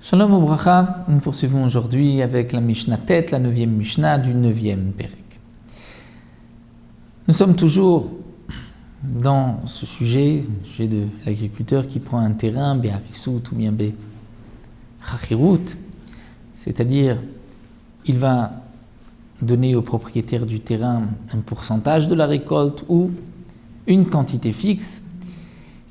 Shalom Ubracha, nous poursuivons aujourd'hui avec la Mishnah Tête, la 9e Mishnah du 9e Perek. Nous sommes toujours dans ce sujet de l'agriculteur qui prend un terrain, Be'arisut ou bien Be'chachirut, c'est-à-dire il va donner au propriétaire du terrain un pourcentage de la récolte ou une quantité fixe.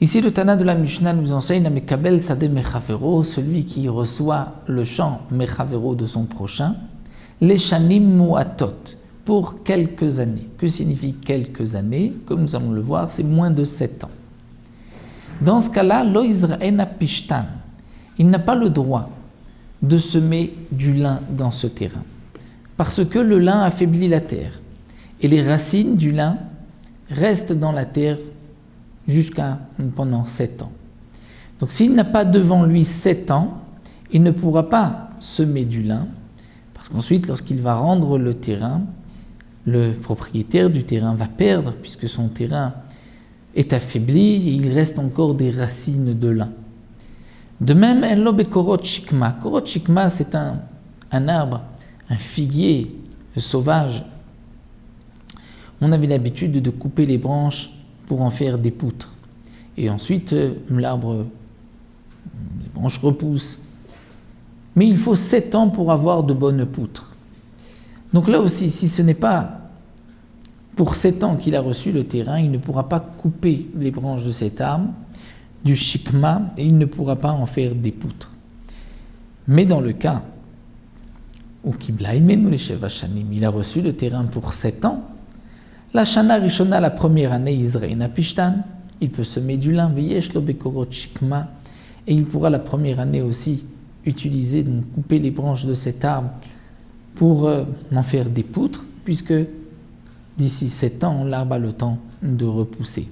Ici, le Tana de la Mishnah nous enseigne Mekabel Sadeh Mechavero, celui qui reçoit le champ Mechavero de son prochain, les Shanim Muatot, pour quelques années. Que signifie quelques années? Comme nous allons le voir, c'est moins de 7 ans. Dans ce cas-là, Lo Izra'ena Pishtan, il n'a pas le droit de semer du lin dans ce terrain, parce que le lin affaiblit la terre, et les racines du lin restent dans la terre pendant 7 ans. Donc s'il n'a pas devant lui 7 ans, il ne pourra pas semer du lin, parce qu'ensuite, lorsqu'il va rendre le terrain, le propriétaire du terrain va perdre, puisque son terrain est affaibli et il reste encore des racines de lin. De même, Enlo Bekorot Shikma. Korot Shikma, c'est un arbre, un figuier sauvage. On avait l'habitude de couper les branches pour en faire des poutres. Et ensuite, les branches repoussent. Mais il faut 7 ans pour avoir de bonnes poutres. Donc là aussi, si ce n'est pas pour 7 ans qu'il a reçu le terrain, il ne pourra pas couper les branches de cet arbre, du shikma, et il ne pourra pas en faire des poutres. Mais dans le cas où il a reçu le terrain pour 7 ans, la Shana Rishona, la première année, Izraïna Pishtan, il peut semer du lin, Veyesh lo bekorot shikma, et il pourra la première année aussi utiliser, donc couper les branches de cet arbre pour en faire des poutres, puisque d'ici 7 ans, l'arbre a le temps de repousser.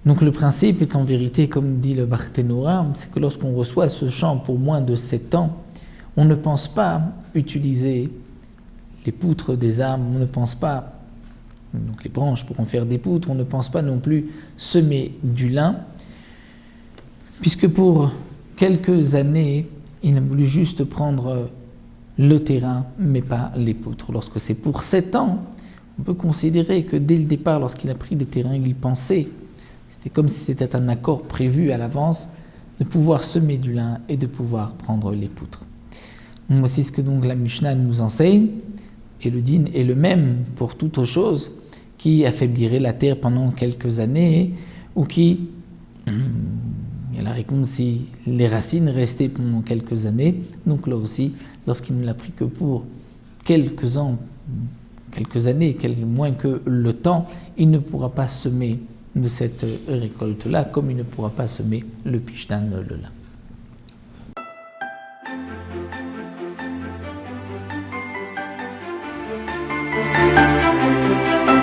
Donc le principe est en vérité, comme dit le Barthénora, c'est que lorsqu'on reçoit ce champ pour moins de 7 ans, on ne pense pas utiliser les poutres des arbres, on ne pense pas, donc les branches pour en faire des poutres, on ne pense pas non plus semer du lin, puisque pour quelques années, il a voulu juste prendre le terrain, mais pas les poutres. Lorsque c'est pour 7 ans, on peut considérer que dès le départ, lorsqu'il a pris le terrain, il pensait, c'était comme si c'était un accord prévu à l'avance, de pouvoir semer du lin et de pouvoir prendre les poutres. Donc, voici ce que donc la Mishnah nous enseigne. Et le din est le même pour toute chose qui affaiblirait la terre pendant quelques années ou qui, il y a la réponse si les racines restaient pendant quelques années, donc là aussi, lorsqu'il ne l'a pris que pour quelques ans, quelques années, moins que le temps, il ne pourra pas semer de cette récolte-là, comme il ne pourra pas semer le pishtan, le lin.